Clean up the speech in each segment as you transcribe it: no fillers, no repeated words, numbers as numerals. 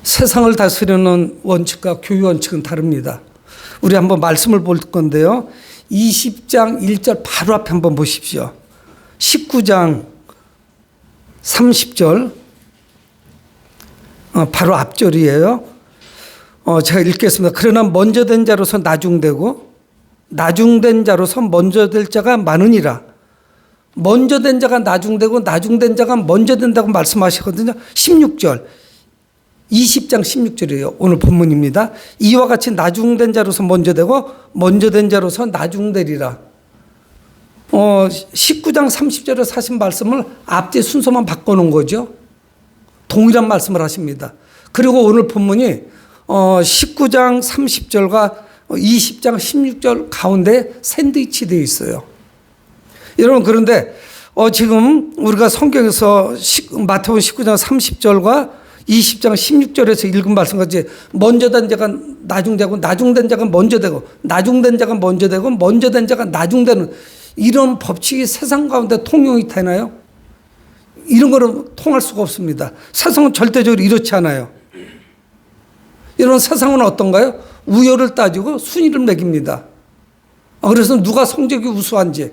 세상을 다스리는 원칙과 교회 원칙은 다릅니다. 우리 한번 말씀을 볼 건데요. 20장 1절 바로 앞에 한번 보십시오. 19장 30절 바로 앞절이에요. 제가 읽겠습니다. 그러나 먼저 된 자로서 나중되고 나중된 자로서 먼저 될 자가 많으니라. 먼저 된 자가 나중되고 나중된 자가 먼저 된다고 말씀하시거든요. 16절 20장 16절이에요. 오늘 본문입니다. 이와 같이 나중된 자로서 먼저 되고 먼저 된 자로서 나중되리라. 19장 30절에 하신 말씀을 앞뒤 순서만 바꿔놓은 거죠. 동일한 말씀을 하십니다. 그리고 오늘 본문이 19장 30절과 20장 16절 가운데 샌드위치 되어 있어요. 여러분, 그런데 지금 우리가 성경에서 마태복음 19장 30절과 20장 16절에서 읽은 말씀같이 먼저 된 자가 나중되고 나중된 자가 먼저 되고 나중된 자가 먼저 되고 먼저 된 자가 나중되는 이런 법칙이 세상 가운데 통용이 되나요? 이런 거는 통할 수가 없습니다. 세상은 절대적으로 이렇지 않아요. 이런 세상은 어떤가요? 우열을 따지고 순위를 매깁니다. 그래서 누가 성적이 우수한지.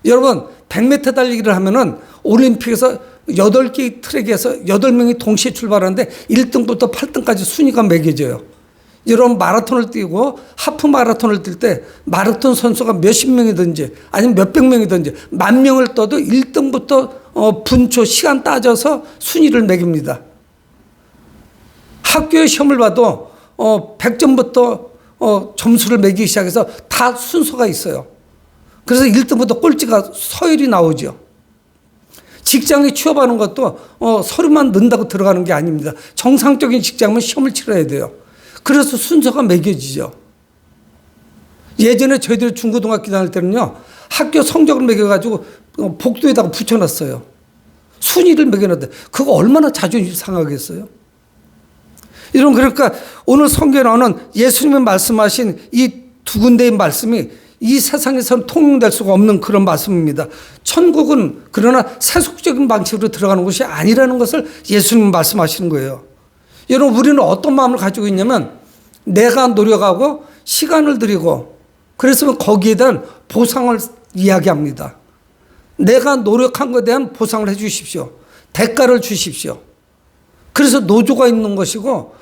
여러분, 100m 달리기를 하면은 올림픽에서 8개의 트랙에서 8명이 동시에 출발하는데 1등부터 8등까지 순위가 매겨져요. 여러분, 마라톤을 뛰고 하프 마라톤을 뛸 때 마라톤 선수가 몇십 명이든지 아니면 몇백 명이든지 10,000명을 떠도 1등부터 분초 시간 따져서 순위를 매깁니다. 학교의 시험을 봐도 100점부터 점수를 매기기 시작해서 다 순서가 있어요. 그래서 1등부터 꼴찌가 서열이 나오죠. 직장에 취업하는 것도 서류만 넣는다고 들어가는 게 아닙니다. 정상적인 직장은 시험을 치러야 돼요. 그래서 순서가 매겨지죠. 예전에 저희들이 중고등학교 다닐 때는요, 학교 성적을 매겨가지고 복도에다가 붙여놨어요. 순위를 매겨놨대. 그거 얼마나 자존심 상하겠어요? 이런, 그러니까 오늘 성경에 나오는 예수님이 말씀하신 이 두 군데의 말씀이 이 세상에서는 통용될 수가 없는 그런 말씀입니다. 천국은 그러나 세속적인 방식으로 들어가는 것이 아니라는 것을 예수님은 말씀하시는 거예요. 여러분, 우리는 어떤 마음을 가지고 있냐면 내가 노력하고 시간을 들이고 그래서 거기에 대한 보상을 이야기합니다. 내가 노력한 것에 대한 보상을 해 주십시오. 대가를 주십시오. 그래서 노조가 있는 것이고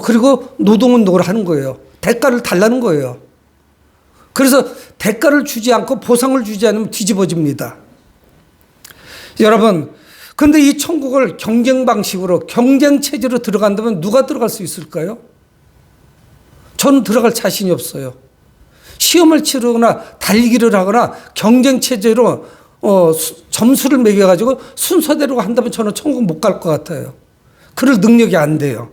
그리고 노동운동을 하는 거예요. 대가를 달라는 거예요. 그래서 대가를 주지 않고 보상을 주지 않으면 뒤집어집니다. 여러분, 근데 이 천국을 경쟁 방식으로 경쟁 체제로 들어간다면 누가 들어갈 수 있을까요? 저는 들어갈 자신이 없어요. 시험을 치르거나 달리기를 하거나 경쟁 체제로 점수를 매겨가지고 순서대로 한다면 저는 천국 못 갈 것 같아요. 그럴 능력이 안 돼요.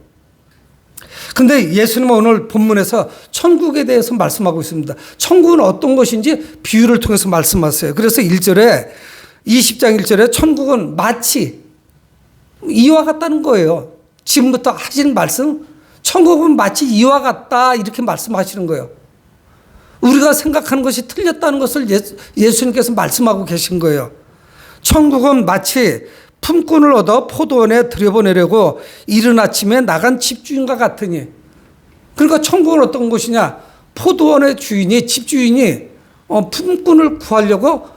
근데 예수님은 오늘 본문에서 천국에 대해서 말씀하고 있습니다. 천국은 어떤 것인지 비유를 통해서 말씀하세요. 그래서 1절에 20장 1절에 천국은 마치 이와 같다는 거예요. 지금부터 하시는 말씀, 천국은 마치 이와 같다 이렇게 말씀하시는 거예요. 우리가 생각하는 것이 틀렸다는 것을 예수님께서 말씀하고 계신 거예요. 천국은 마치 품꾼을 얻어 포도원에 들여보내려고 이른 아침에 나간 집주인과 같으니. 그러니까 천국은 어떤 곳이냐? 포도원의 주인이, 집주인이 품꾼을 구하려고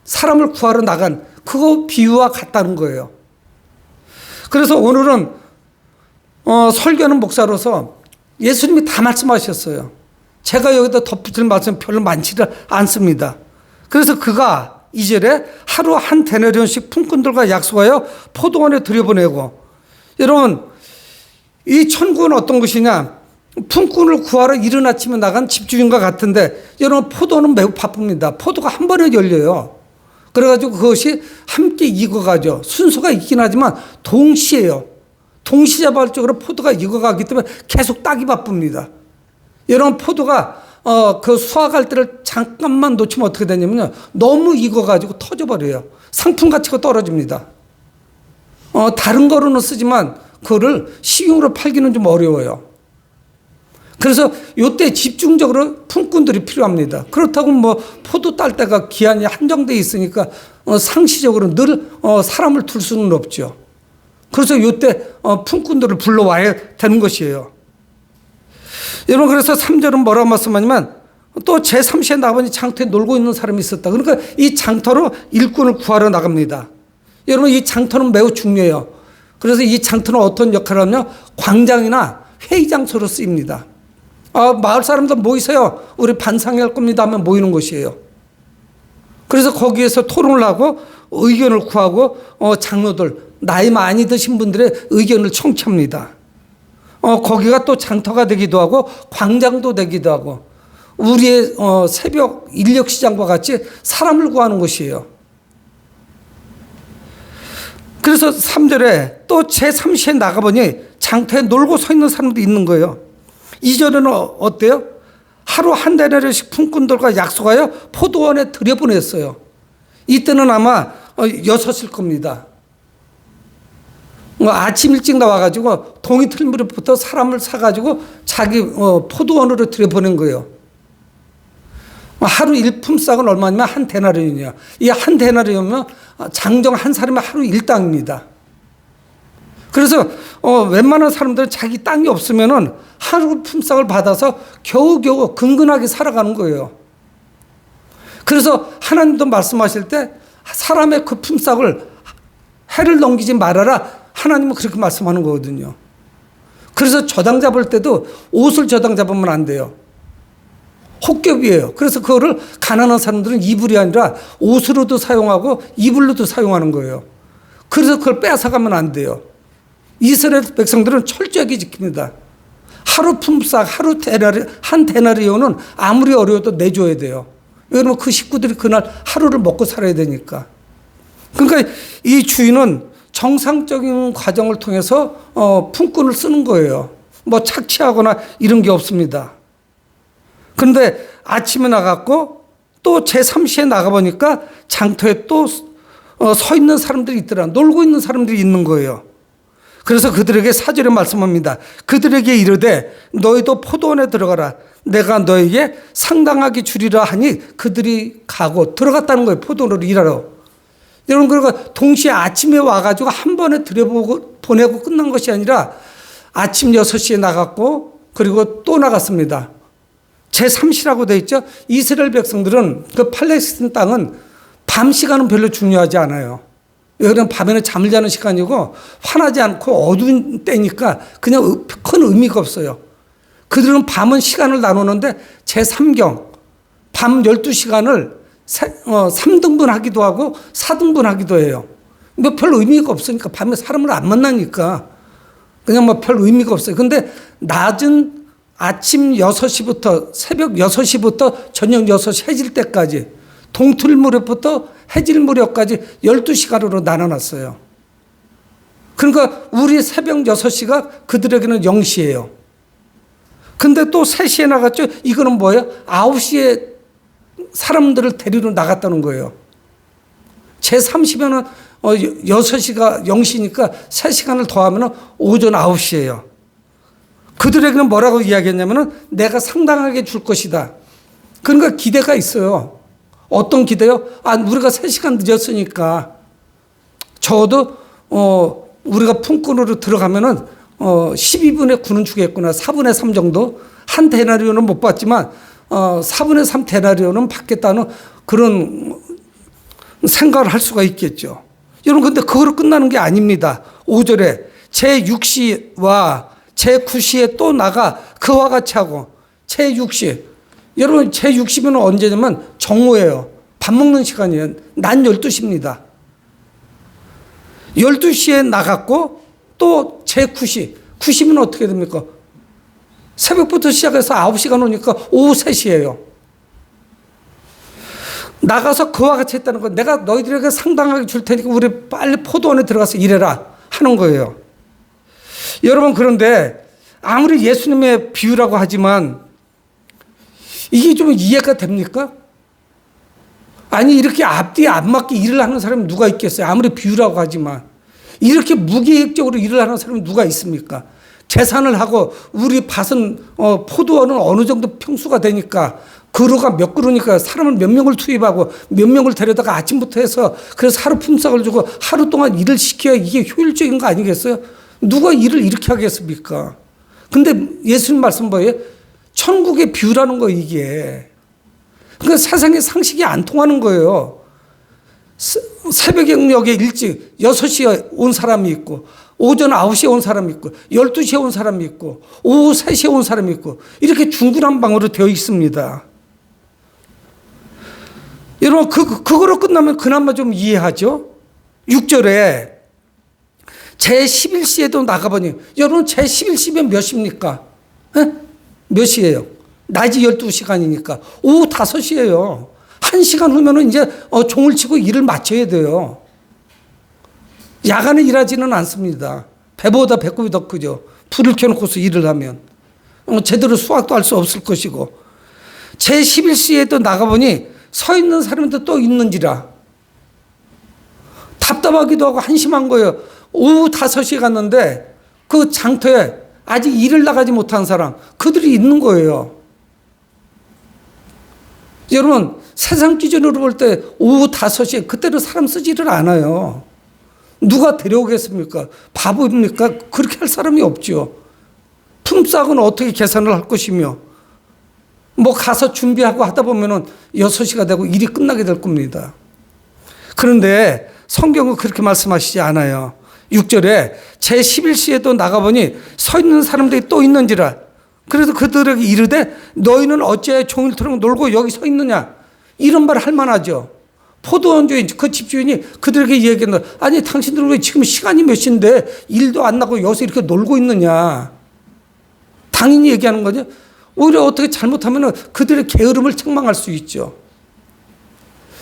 사람을 구하러 나간 그거 비유와 같다는 거예요. 그래서 오늘은 설교하는 목사로서 예수님이 다 말씀하셨어요. 제가 여기다 덧붙일 말씀 별로 많지는 않습니다. 그래서 그가 2절에 하루 한 데나리온씩 품꾼들과 약속하여 포도원에 들여보내고. 여러분, 이 천국은 어떤 것이냐? 품꾼을 구하러 이른 아침에 나간 집주인과 같은데, 여러분, 포도는 매우 바쁩니다. 포도가 한 번에 열려요. 그래가지고 그것이 함께 익어가죠. 순서가 있긴 하지만 동시에요. 동시자발적으로 포도가 익어가기 때문에 계속 따기 바쁩니다. 여러분, 포도가 그 수확할 때를 잠깐만 놓치면 어떻게 되냐면요, 너무 익어가지고 터져버려요. 상품 가치가 떨어집니다. 다른 거로는 쓰지만 그거를 식용으로 팔기는 좀 어려워요. 그래서 이때 집중적으로 품꾼들이 필요합니다. 그렇다고 뭐 포도 딸 때가 기한이 한정돼 있으니까 상시적으로 늘 사람을 둘 수는 없죠. 그래서 이때 품꾼들을 불러와야 되는 것이에요. 여러분, 그래서 3절은 뭐라고 말씀하냐면 또 제3시에 나가보니 장터에 놀고 있는 사람이 있었다. 그러니까 이 장터로 일꾼을 구하러 나갑니다. 여러분, 이 장터는 매우 중요해요. 그래서 이 장터는 어떤 역할을 하냐면 광장이나 회의 장소로 쓰입니다. 마을 사람들 모이세요. 우리 반상회할 겁니다 하면 모이는 곳이에요. 그래서 거기에서 토론을 하고 의견을 구하고 장로들, 나이 많이 드신 분들의 의견을 청취합니다. 거기가 또 장터가 되기도 하고 광장도 되기도 하고 우리의 새벽 인력시장과 같이 사람을 구하는 곳이에요. 그래서 3절에 또 제3시에 나가보니 장터에 놀고 서 있는 사람도 있는 거예요. 2절에는 어때요? 하루 한 데나리씩 품꾼들과 약속하여 포도원에 들여보냈어요. 이때는 아마 6일 겁니다. 아침 일찍 나와가지고 동이 틀무렵부터 사람을 사가지고 자기 포도원으로 들여보낸 거예요. 하루 일품삯은 얼마냐면 한 데나리온이요. 이 한 데나리온이면 장정 한 사람의 하루 일당입니다. 그래서 웬만한 사람들은 자기 땅이 없으면은 하루 품삯을 받아서 겨우겨우 근근하게 살아가는 거예요. 그래서 하나님도 말씀하실 때 사람의 그 품삯을 해를 넘기지 말아라. 하나님은 그렇게 말씀하는 거거든요. 그래서 저당 잡을 때도 옷을 저당 잡으면 안 돼요. 혹겹이에요. 그래서 그거를 가난한 사람들은 이불이 아니라 옷으로도 사용하고 이불로도 사용하는 거예요. 그래서 그걸 뺏어가면 안 돼요. 이스라엘 백성들은 철저하게 지킵니다. 하루 품삯, 한 데나리온은 아무리 어려워도 내줘야 돼요. 왜냐하면 그 식구들이 그날 하루를 먹고 살아야 되니까. 그러니까 이 주인은 정상적인 과정을 통해서 품꾼을 쓰는 거예요. 뭐 착취하거나 이런 게 없습니다. 그런데 아침에 나갔고 또 제3시에 나가보니까 장터에 또 서 있는 사람들이 있더라. 놀고 있는 사람들이 있는 거예요. 그래서 그들에게 4절에 말씀합니다. 그들에게 이르되 너희도 포도원에 들어가라. 내가 너에게 상당하게 주리라 하니 그들이 가고 들어갔다는 거예요. 포도원으로 일하러. 여러분, 그러니까 동시에 아침에 와가지고 한 번에 보내고 끝난 것이 아니라 아침 6시에 나갔고 그리고 또 나갔습니다. 제3시라고 되어 있죠. 이스라엘 백성들은 그 팔레스틴 땅은 밤 시간은 별로 중요하지 않아요. 여기는 밤에는 잠을 자는 시간이고 환하지 않고 어두운 때니까 그냥 큰 의미가 없어요. 그들은 밤은 시간을 나누는데 제3경 밤 12시간을 3등분 하기도 하고 4등분 하기도 해요. 뭐 별 의미가 없으니까 밤에 사람을 안 만나니까 그냥 뭐 별 의미가 없어요. 근데 낮은 아침 6시부터 새벽 6시부터 저녁 6시 해질 때까지 동틀 무렵부터 해질 무렵까지 12시간으로 나눠놨어요. 그러니까 우리 새벽 6시가 그들에게는 0시예요. 근데 또 3시에 나갔죠. 이거는 뭐예요? 9시에 사람들을 데리러 나갔다는 거예요. 제30에는 6시가 0시니까 3시간을 더하면 오전 9시예요. 그들에게는 뭐라고 이야기했냐면 내가 상당하게 줄 것이다. 그러니까 기대가 있어요. 어떤 기대요? 우리가 3시간 늦었으니까 적어도 우리가 품꾼으로 들어가면은 12분의 9는 주겠구나. 4분의 3 정도. 한 데나리온은 못 받지만 4분의 3 데나리온은 받겠다는 그런 생각을 할 수가 있겠죠. 여러분, 근데 그거로 끝나는 게 아닙니다. 5절에 제6시와 제9시에 또 나가 그와 같이 하고 제6시. 여러분, 제60시는 언제냐면 정오예요. 밥 먹는 시간이에요. 낮 12시입니다. 12시에 나갔고 또 제9시. 9시면 어떻게 됩니까? 새벽부터 시작해서 9시간 오니까 오후 3시예요. 나가서 그와 같이 했다는 건 내가 너희들에게 상당하게 줄 테니까 우리 빨리 포도원에 들어가서 일해라 하는 거예요. 여러분, 그런데 아무리 예수님의 비유라고 하지만 이게 좀 이해가 됩니까? 아니, 이렇게 앞뒤에 안 맞게 일을 하는 사람이 누가 있겠어요? 아무리 비유라고 하지만. 이렇게 무계획적으로 일을 하는 사람이 누가 있습니까? 계산을 하고 우리 밭은 포도원은 어느 정도 평수가 되니까 그루가 몇 그루니까 사람을 몇 명을 투입하고 몇 명을 데려다가 아침부터 해서 그래서 하루 품삯을 주고 하루 동안 일을 시켜야 이게 효율적인 거 아니겠어요? 누가 일을 이렇게 하겠습니까? 근데 예수님 말씀 뭐예요? 천국의 뷰라는 거 이게. 그러니까 세상의 상식이 안 통하는 거예요. 새벽녘에 일찍 6시에 온 사람이 있고 오전 9시에 온 사람이 있고 12시에 온 사람이 있고 오후 3시에 온 사람이 있고 이렇게 중구난방으로 되어 있습니다. 여러분 그거로 끝나면 그나마 좀 이해하죠. 6절에 제11시에도 나가보니 여러분 제11시면 몇 시입니까? 에? 몇 시예요? 낮이 12시간이니까 오후 5시예요. 1시간 후면은 이제 종을 치고 일을 마쳐야 돼요. 야간에 일하지는 않습니다. 배보다 배꼽이 더 크죠. 불을 켜놓고서 일을 하면 제대로 수확도 할 수 없을 것이고 제11시에도 나가보니 서 있는 사람도 또 있는지라 답답하기도 하고 한심한 거예요. 오후 5시에 갔는데 그 장터에 아직 일을 나가지 못한 사람 그들이 있는 거예요. 여러분 세상 기준으로 볼 때 오후 5시에 그때는 사람 쓰지를 않아요. 누가 데려오겠습니까? 바보입니까? 그렇게 할 사람이 없죠. 품삯은 어떻게 계산을 할 것이며 뭐 가서 준비하고 하다 보면은 6시가 되고 일이 끝나게 될 겁니다. 그런데 성경은 그렇게 말씀하시지 않아요. 6절에 제11시에도 나가보니 서 있는 사람들이 또 있는지라. 그래서 그들에게 이르되 너희는 어째 종일토록 놀고 여기 서 있느냐. 이런 말 할 만하죠. 포도원 주인 그 집주인이 그들에게 얘기했는데 아니 당신들은 왜 지금 시간이 몇 시인데 일도 안 나고 여기서 이렇게 놀고 있느냐. 당연히 얘기하는 거죠. 오히려 어떻게 잘못하면 그들의 게으름을 책망할 수 있죠.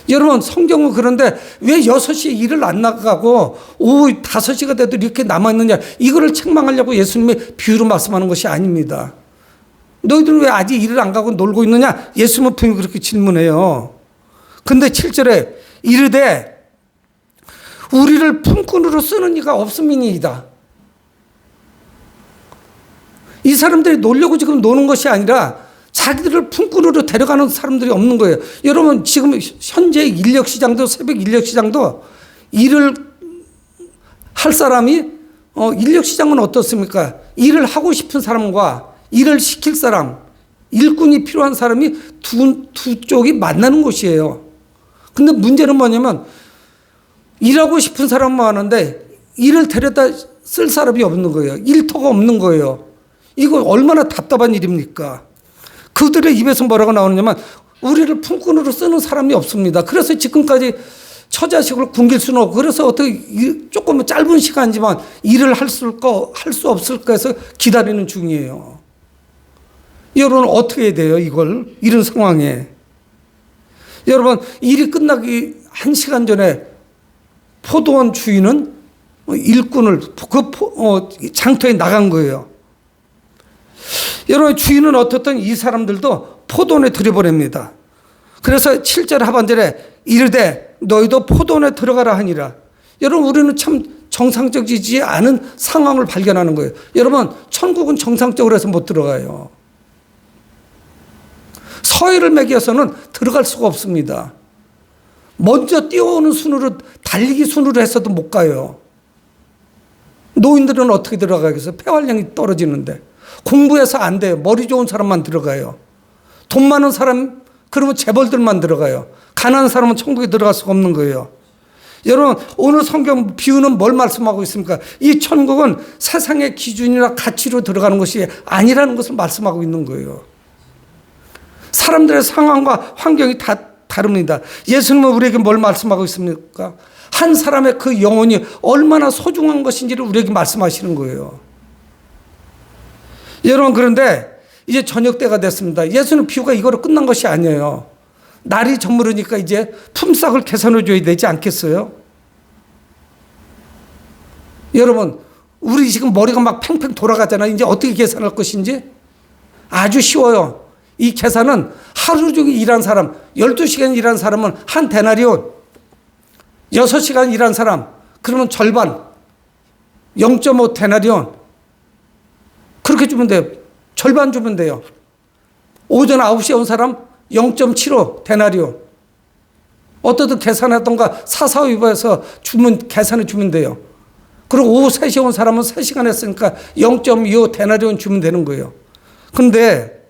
여러분 성경은 그런데 왜 6시에 일을 안 나가고 오후 5시가 돼도 이렇게 남아있느냐 이거를 책망하려고 예수님의 비유로 말씀하는 것이 아닙니다. 너희들은 왜 아직 일을 안 가고 놀고 있느냐 예수님은 분명히 그렇게 질문해요. 근데 7절에 이르되 우리를 품꾼으로 쓰는 이가 없음이니이다. 이 사람들이 놀려고 지금 노는 것이 아니라 자기들을 품꾼으로 데려가는 사람들이 없는 거예요. 여러분 지금 현재 인력시장도 새벽 인력시장도 일을 할 사람이 인력시장은 어떻습니까? 일을 하고 싶은 사람과 일을 시킬 사람, 일꾼이 필요한 사람이 두 쪽이 만나는 곳이에요. 근데 문제는 뭐냐면 일하고 싶은 사람은 많은데 일을 데려다 쓸 사람이 없는 거예요. 일터가 없는 거예요. 이거 얼마나 답답한 일입니까? 그들의 입에서 뭐라고 나오느냐면 우리를 품꾼으로 쓰는 사람이 없습니다. 그래서 지금까지 처자식을 굶길 수는 없고 그래서 어떻게 조금 짧은 시간이지만 일을 할 수 없을까 해서 기다리는 중이에요. 여러분 어떻게 해야 돼요 이걸 이런 상황에. 여러분 일이 끝나기 1시간 전에 포도원 주인은 일꾼을 장터에 나간 거예요. 여러분 주인은 어떻든 이 사람들도 포도원에 들여보냅니다. 그래서 7절 하반절에 이르되 너희도 포도원에 들어가라 하니라. 여러분 우리는 참 정상적이지 않은 상황을 발견하는 거예요. 여러분 천국은 정상적으로 해서 못 들어가요. 서해를 매겨서는 들어갈 수가 없습니다. 먼저 뛰어오는 순으로 달리기 순으로 해서도 못 가요. 노인들은 어떻게 들어가겠어요? 폐활량이 떨어지는데. 공부해서 안 돼요. 머리 좋은 사람만 들어가요. 돈 많은 사람 그러면 재벌들만 들어가요. 가난한 사람은 천국에 들어갈 수가 없는 거예요. 여러분 오늘 성경 비유는 뭘 말씀하고 있습니까? 이 천국은 세상의 기준이나 가치로 들어가는 것이 아니라는 것을 말씀하고 있는 거예요. 사람들의 상황과 환경이 다 다릅니다. 예수님은 우리에게 뭘 말씀하고 있습니까? 한 사람의 그 영혼이 얼마나 소중한 것인지를 우리에게 말씀하시는 거예요. 여러분 그런데 이제 저녁 때가 됐습니다. 예수님 비유가 이거로 끝난 것이 아니에요. 날이 저물으니까 이제 품삯을 계산해 줘야 되지 않겠어요? 여러분 우리 지금 머리가 막 팽팽 돌아가잖아요. 이제 어떻게 계산할 것인지 아주 쉬워요. 이 계산은 하루 종일 일한 사람 12시간 일한 사람은 한 데나리온 6시간 일한 사람 그러면 절반 0.5 데나리온 그렇게 주면 돼요. 절반 주면 돼요. 오전 9시에 온 사람 0.75 데나리온. 어떻든 계산하던가 사사위보해서 계산해 주면 돼요. 그리고 오후 3시에 온 사람은 3시간 했으니까 0.25 데나리온 주면 되는 거예요. 그런데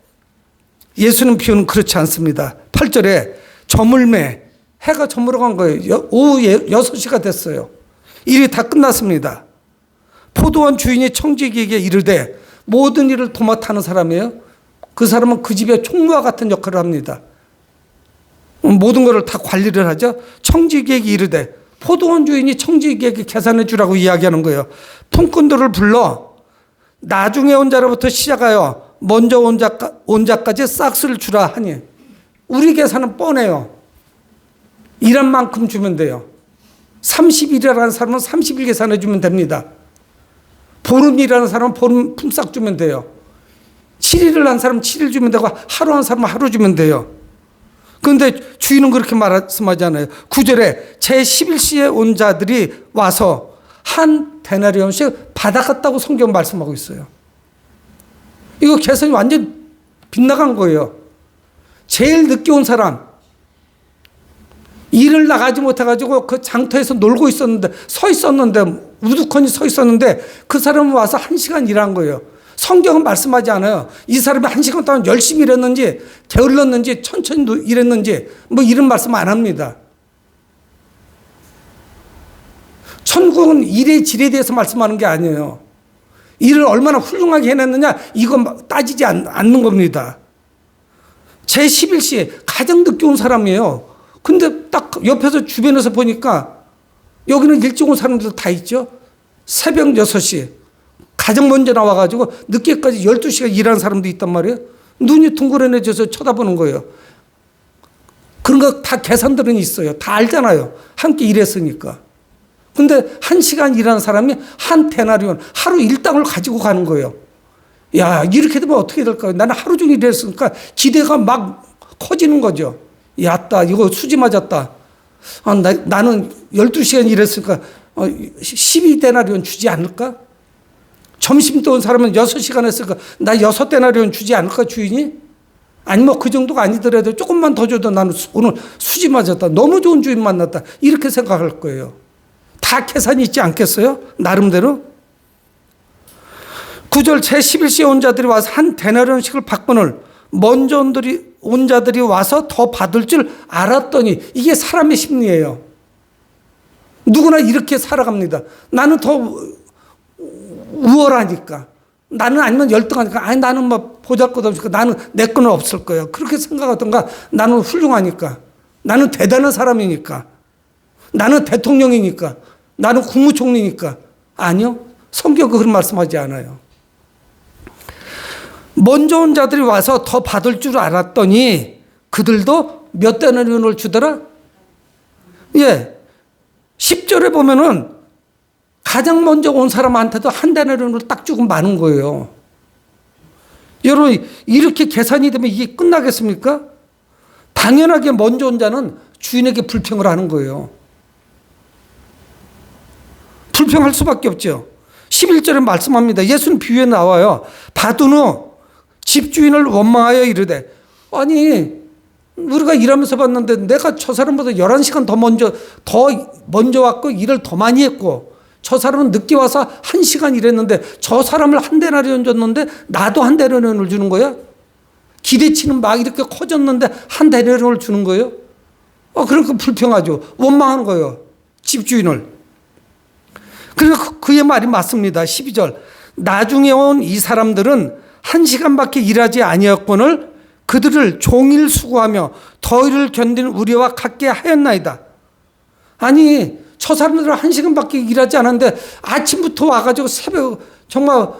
예수님 비유는 그렇지 않습니다. 8절에 저물매, 해가 저물어 간 거예요. 오후 6시가 됐어요. 일이 다 끝났습니다. 포도원 주인이 청지기에게 이르되, 모든 일을 도맡아 하는 사람이에요. 그 사람은 그 집의 총무와 같은 역할을 합니다. 모든 것을 다 관리를 하죠. 청지기에게 이르되, 포도원 주인이 청지기에게 계산해 주라고 이야기하는 거예요. 품꾼들을 불러 나중에 온 자로부터 시작하여 먼저 온 자까지 싹스를 주라 하니, 우리 계산은 뻔해요. 일한 만큼 주면 돼요. 30일이라는 사람은 30일 계산해 주면 됩니다. 보름이라는 사람은 보름 품삯 주면 돼요. 7일을 한 사람은 7일 주면 되고, 하루 한 사람은 하루 주면 돼요. 그런데 주인은 그렇게 말씀하지 않아요. 9절에 제11시에 온 자들이 와서 한 데나리온씩 받아갔다고 성경 말씀하고 있어요. 이거 계산이 완전 빗나간 거예요. 제일 늦게 온 사람, 일을 나가지 못해가지고 그 장터에서 놀고 있었는데, 서 있었는데, 우두커니 서 있었는데, 그 사람은 와서 1시간 일한 거예요. 성경은 말씀하지 않아요. 이 사람이 1시간 동안 열심히 일했는지, 게을렀는지, 천천히 일했는지, 뭐 이런 말씀 안 합니다. 천국은 일의 질에 대해서 말씀하는 게 아니에요. 일을 얼마나 훌륭하게 해냈느냐, 이거 따지지 않는 겁니다. 제11시에 가장 늦게 온 사람이에요. 근데 딱 옆에서 주변에서 보니까 여기는 일찍 온 사람들 다 있죠. 새벽 6시 가장 먼저 나와가지고 늦게까지 12시간 일하는 사람도 있단 말이에요. 눈이 둥그러내져서 쳐다보는 거예요. 그런 거 다 계산들은 있어요. 다 알잖아요. 함께 일했으니까. 근데 1시간 일하는 사람이 한 데나리온, 하루 일당을 가지고 가는 거예요. 야, 이렇게 되면 어떻게 될까요? 나는 하루 종일 일했으니까 기대가 막 커지는 거죠. 야따, 이거 수지 맞았다. 나는 12시간 일했으니까 12데나리온 주지 않을까? 점심 때 온 사람은 6시간 했으니까 나 6데나리온 주지 않을까, 주인이? 아니, 뭐 그 정도가 아니더라도 조금만 더 줘도 나는 오늘 수지 맞았다. 너무 좋은 주인 만났다. 이렇게 생각할 거예요. 다 계산이 있지 않겠어요? 나름대로? 9절 제11시에 온 자들이 와서 한 데나리온씩을 받거늘 먼저 온 자들이 와서 더 받을 줄 알았더니, 이게 사람의 심리예요. 누구나 이렇게 살아갑니다. 나는 더 우월하니까, 나는 아니면 열등하니까, 아니 나는 뭐 보잘것없으니까, 나는 내 거는 없을 거예요. 그렇게 생각하던가, 나는 훌륭하니까, 나는 대단한 사람이니까, 나는 대통령이니까, 나는 국무총리니까. 아니요, 성경은 그런 말씀하지 않아요. 먼저 온 자들이 와서 더 받을 줄 알았더니 그들도 몇 데나리온을 주더라? 예. 10절에 보면은 가장 먼저 온 사람한테도 한 데나리온을 딱 주고 마는 거예요. 여러분, 이렇게 계산이 되면 이게 끝나겠습니까? 당연하게 먼저 온 자는 주인에게 불평을 하는 거예요. 불평할 수밖에 없죠. 11절에 말씀합니다. 예수는 비유에 나와요. 받은 후 집주인을 원망하여 이르되, 아니 우리가 일하면서 봤는데 내가 저 사람보다 11시간 더 먼저 왔고 일을 더 많이 했고, 저 사람은 늦게 와서 1시간 일했는데 저 사람을 한 데나리온 줬는데 나도 한 데나리온을 주는 거야? 기대치는 막 이렇게 커졌는데 한 데나리온을 주는 거예요? 그러니까 불평하죠. 원망하는 거예요, 집주인을. 그래서 그의 말이 맞습니다. 12절 나중에 온 이 사람들은 1시간밖에 일하지 아니었거늘 그들을 종일 수고하며 더위를 견딘 우리와 같게 하였나이다. 아니, 저 사람들은 1시간밖에 일하지 않았는데 아침부터 와가지고 새벽 정말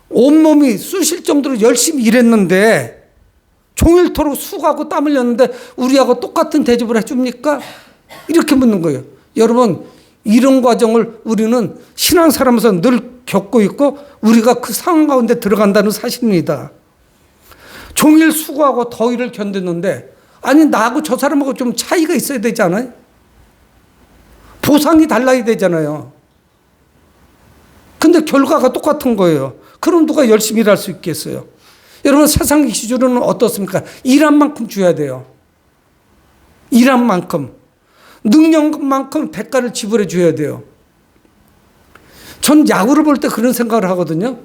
온몸이 쑤실 정도로 열심히 일했는데, 종일토록 수고하고 땀 흘렸는데 우리하고 똑같은 대접을 해줍니까? 이렇게 묻는 거예요. 여러분, 이런 과정을 우리는 신앙생활하면서 늘 겪고 있고 우리가 그 상황 가운데 들어간다는 사실입니다. 종일 수고하고 더위를 견뎠는데, 아니 나하고 저 사람하고 좀 차이가 있어야 되지 않아요? 보상이 달라야 되잖아요. 근데 결과가 똑같은 거예요. 그럼 누가 열심히 일할 수 있겠어요? 여러분, 세상 기준은 어떻습니까? 일한 만큼 줘야 돼요. 일한 만큼. 능력만큼 대가를 지불해 줘야 돼요. 전 야구를 볼 때 그런 생각을 하거든요.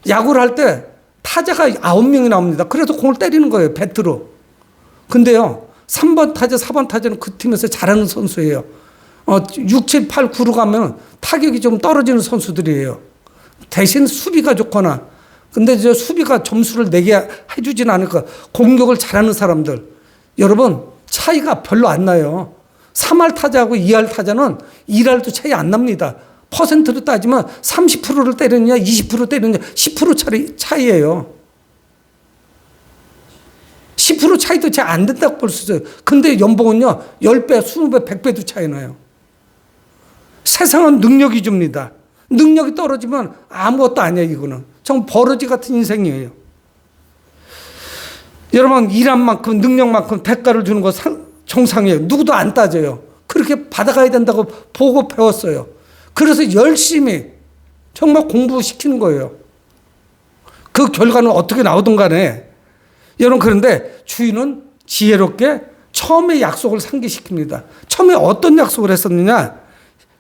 야구를 할 때 타자가 9명이 나옵니다. 그래서 공을 때리는 거예요, 배트로. 근데요, 3번 타자, 4번 타자는 그 팀에서 잘하는 선수예요. 6, 7, 8, 9로 가면 타격이 좀 떨어지는 선수들이에요. 대신 수비가 좋거나, 근데 저 수비가 점수를 내게 해주진 않을까. 공격을 잘하는 사람들. 여러분, 차이가 별로 안 나요. 3할 타자하고 2할 타자는 1할도 차이 안 납니다. 퍼센트로 따지면 30%를 때리느냐, 20% 때리느냐, 10% 차이예요. 10% 차이도 잘 안 된다고 볼 수 있어요. 근데 연봉은요, 10배, 20배, 100배도 차이 나요. 세상은 능력이 줍니다. 능력이 떨어지면 아무것도 아니에요, 이거는. 정말 버러지 같은 인생이에요. 여러분, 일한 만큼, 능력만큼 대가를 주는 거 정상이에요. 누구도 안 따져요. 그렇게 받아가야 된다고 보고 배웠어요. 그래서 열심히 정말 공부시키는 거예요. 그 결과는 어떻게 나오든 간에. 여러분, 그런데 주인은 지혜롭게 처음에 약속을 상기시킵니다. 처음에 어떤 약속을 했었느냐?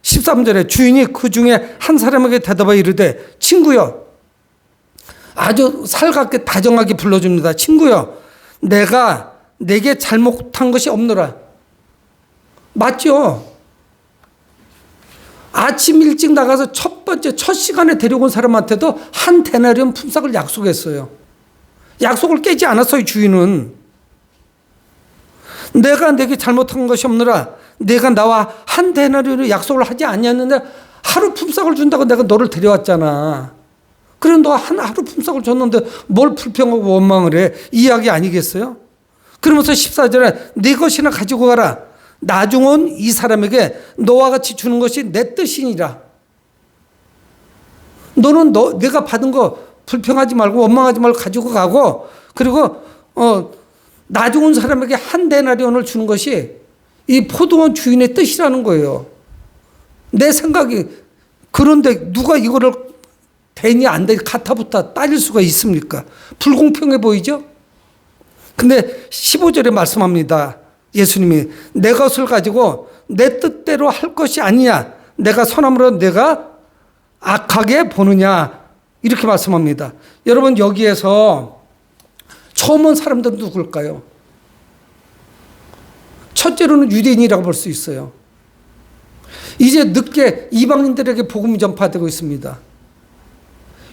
13절에 주인이 그 중에 한 사람에게 대답하여 이르되, 친구여, 아주 살갑게 다정하게 불러줍니다. 친구여, 내가 내게 잘못한 것이 없노라. 맞죠? 아침 일찍 나가서 첫 시간에 데려온 사람한테도 한 데나리온 품삯을 약속했어요. 약속을 깨지 않았어요, 주인은. 내가 내게 잘못한 것이 없노라. 내가 나와 한 데나리온의 약속을 하지 않았는데 하루 품삯을 준다고 내가 너를 데려왔잖아. 그래, 너 하루 품삯을 줬는데 뭘 불평하고 원망을 해? 이 이야기 아니겠어요? 그러면서 14절에 네 것이나 가지고 가라. 나중은 이 사람에게 너와 같이 주는 것이 내 뜻이니라. 너는 내가 받은 거 불평하지 말고 원망하지 말고 가지고 가고, 그리고 나중은 사람에게 한 데나리온을 주는 것이 이 포도원 주인의 뜻이라는 거예요. 내 생각이. 그런데 누가 이거를 되니 안 되니 가타부타 따질 수가 있습니까? 불공평해 보이죠? 근데 15절에 말씀합니다. 예수님이 내 것을 가지고 내 뜻대로 할 것이 아니냐, 내가 선함으로 내가 악하게 보느냐, 이렇게 말씀합니다. 여러분, 여기에서 처음 온 사람들은 누굴까요? 첫째로는 유대인이라고 볼 수 있어요. 이제 늦게 이방인들에게 복음이 전파되고 있습니다.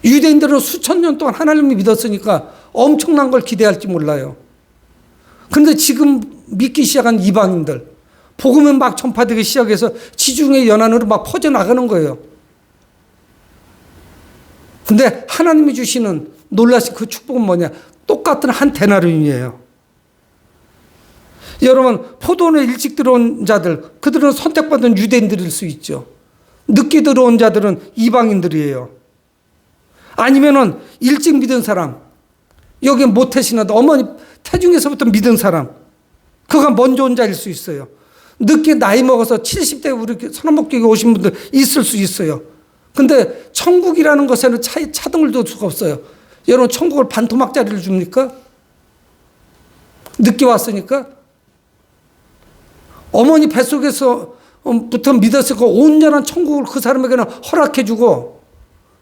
유대인들은 수천 년 동안 하나님을 믿었으니까 엄청난 걸 기대할지 몰라요. 그런데 지금 믿기 시작한 이방인들, 복음이 막 전파되기 시작해서 지중해 연안으로 막 퍼져나가는 거예요. 근데 하나님이 주시는 놀라신 그 축복은 뭐냐? 똑같은 한 데나리온이에요. 여러분, 포도원에 일찍 들어온 자들, 그들은 선택받은 유대인들일 수 있죠. 늦게 들어온 자들은 이방인들이에요. 아니면은 일찍 믿은 사람, 여기 모태신앙, 어머니 태중에서부터 믿은 사람, 그가 먼저 온 자일 수 있어요. 늦게 나이 먹어서 70대 우리 선언목격에 오신 분들 있을 수 있어요. 근데 천국이라는 것에는 차등을 둘 수가 없어요. 여러분, 천국을 반토막짜리를 줍니까? 늦게 왔으니까? 어머니 뱃속에서부터 믿었으니까 온전한 천국을 그 사람에게는 허락해주고,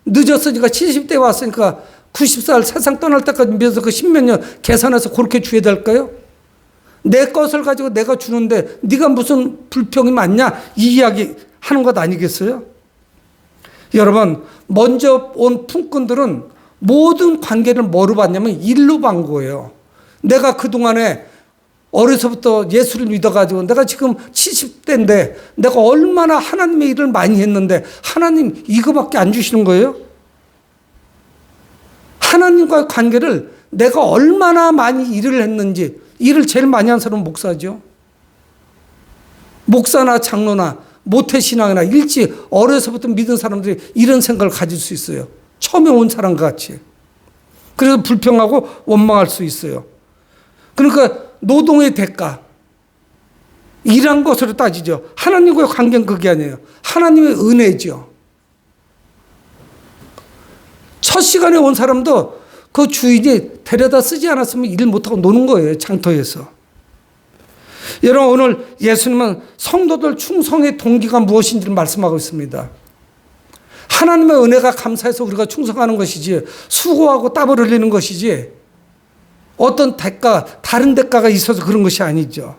늦었으니까 70대에 왔으니까 90살 세상 떠날 때까지 믿어서 그 10몇 년 계산해서 그렇게 줘야 될까요? 내 것을 가지고 내가 주는데 네가 무슨 불평이 많냐, 이 이야기 하는 것 아니겠어요? 여러분, 먼저 온 품꾼들은 모든 관계를 뭐로 봤냐면 일로 본 거예요. 내가 그동안에 어려서부터 예수를 믿어가지고 내가 지금 70대인데 내가 얼마나 하나님의 일을 많이 했는데 하나님 이거밖에 안 주시는 거예요? 하나님과의 관계를 내가 얼마나 많이 일을 했는지, 일을 제일 많이 한 사람은 목사죠. 목사나 장로나 모태신앙이나 일찍 어려서부터 믿은 사람들이 이런 생각을 가질 수 있어요. 처음에 온 사람과 같이. 그래서 불평하고 원망할 수 있어요. 그러니까 노동의 대가, 일한 것으로 따지죠. 하나님과의 관계는 그게 아니에요. 하나님의 은혜죠. 첫 시간에 온 사람도 그 주인이 데려다 쓰지 않았으면 일 못하고 노는 거예요, 장터에서. 여러분, 오늘 예수님은 성도들 충성의 동기가 무엇인지를 말씀하고 있습니다. 하나님의 은혜가 감사해서 우리가 충성하는 것이지, 수고하고 땀을 흘리는 것이지, 어떤 대가, 다른 대가가 있어서 그런 것이 아니죠.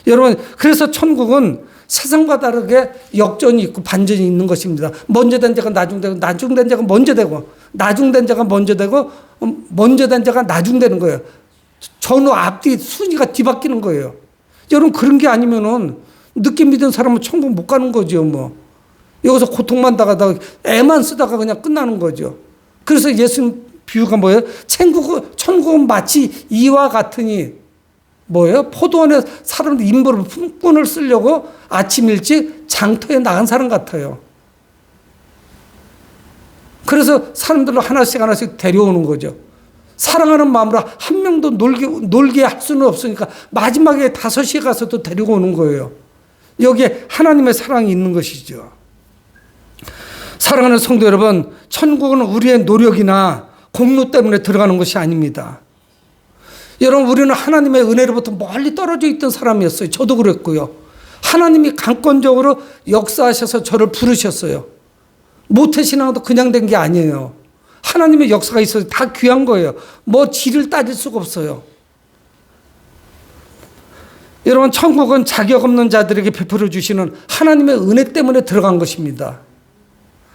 여러분, 그래서 천국은 세상과 다르게 역전이 있고 반전이 있는 것입니다. 먼저 된 자가 나중되고, 나중된 자가 먼저 되고, 나중된 자가 먼저 되고, 먼저 된 자가 나중되는 거예요. 전후 앞뒤 순위가 뒤바뀌는 거예요. 여러분, 그런 게 아니면은 늦게 믿은 사람은 천국 못 가는 거죠, 뭐. 여기서 고통만 당하다가 애만 쓰다가 그냥 끝나는 거죠. 그래서 예수님 비유가 뭐예요? 천국은 마치 이와 같으니 뭐예요? 포도원에 사람들 인부를 품꾼을 쓰려고 아침 일찍 장터에 나간 사람 같아요. 그래서 사람들로 하나씩 데려오는 거죠. 사랑하는 마음으로 한 명도 놀게 할 수는 없으니까 마지막에 5시에 가서 또 데리고 오는 거예요. 여기에 하나님의 사랑이 있는 것이죠. 사랑하는 성도 여러분, 천국은 우리의 노력이나 공로 때문에 들어가는 것이 아닙니다. 여러분, 우리는 하나님의 은혜로부터 멀리 떨어져 있던 사람이었어요. 저도 그랬고요. 하나님이 강권적으로 역사하셔서 저를 부르셨어요. 모태신앙도 그냥 된 게 아니에요. 하나님의 역사가 있어서 다 귀한 거예요. 뭐 질을 따질 수가 없어요. 여러분, 천국은 자격 없는 자들에게 베풀어 주시는 하나님의 은혜 때문에 들어간 것입니다.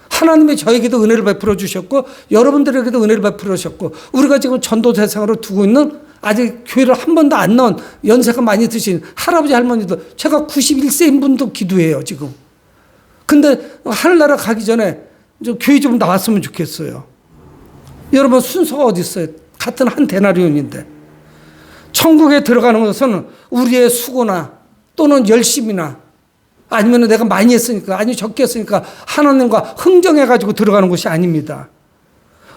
하나님이 저에게도 은혜를 베풀어 주셨고 여러분들에게도 은혜를 베풀어 주셨고, 우리가 지금 전도 대상으로 두고 있는 아직 교회를 한 번도 안 나온 연세가 많이 드신 할아버지 할머니도, 제가 91세인 분도 기도해요 지금. 근데 하늘나라 가기 전에 교회 좀 나왔으면 좋겠어요. 여러분, 순서가 어디 있어요? 같은 한 데나리온인데. 천국에 들어가는 것은 우리의 수고나 또는 열심이나 아니면 내가 많이 했으니까, 아니 적게 했으니까 하나님과 흥정해가지고 들어가는 것이 아닙니다.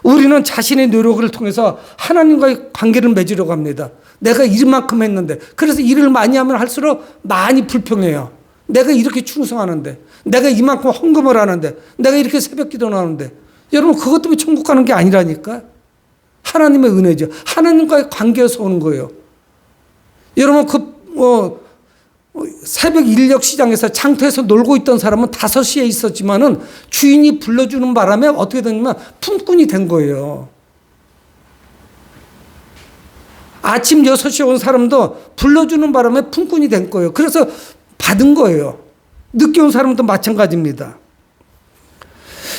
우리는 자신의 노력을 통해서 하나님과의 관계를 맺으려고 합니다. 내가 이만큼 했는데, 그래서 일을 많이 하면 할수록 많이 불평해요. 내가 이렇게 충성하는데, 내가 이만큼 헌금을 하는데, 내가 이렇게 새벽 기도를 하는데. 여러분, 그것 때문에 천국 가는 게 아니라니까. 하나님의 은혜죠. 하나님과의 관계에서 오는 거예요. 여러분, 새벽 인력 시장에서 장터에서 놀고 있던 사람은 5시에 있었지만은 주인이 불러주는 바람에 어떻게 됐냐면 품꾼이 된 거예요. 아침 6시에 온 사람도 불러주는 바람에 품꾼이 된 거예요. 그래서 받은 거예요. 늦게 온 사람도 마찬가지입니다.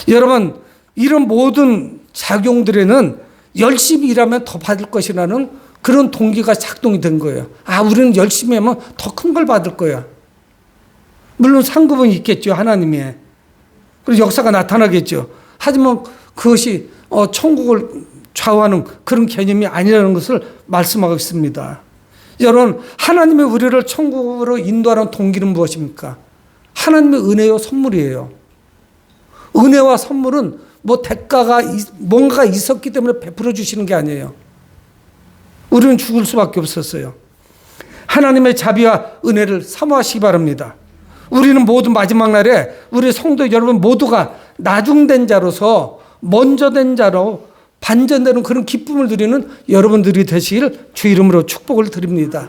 여러분, 이런 모든 작용들에는 열심히 일하면 더 받을 것이라는 그런 동기가 작동이 된 거예요. 아, 우리는 열심히 하면 더 큰 걸 받을 거야. 물론 상급은 있겠죠, 하나님이. 그리고 역사가 나타나겠죠. 하지만 그것이 천국을 좌우하는 그런 개념이 아니라는 것을 말씀하고 있습니다. 여러분, 하나님의 우리를 천국으로 인도하는 동기는 무엇입니까? 하나님의 은혜요, 선물이에요. 은혜와 선물은 뭐 대가가 뭔가가 있었기 때문에 베풀어 주시는 게 아니에요. 우리는 죽을 수밖에 없었어요. 하나님의 자비와 은혜를 사모하시기 바랍니다. 우리는 모두 마지막 날에 우리 성도 여러분 모두가 나중된 자로서 먼저 된 자로 반전되는 그런 기쁨을 누리는 여러분들이 되시길 주 이름으로 축복을 드립니다.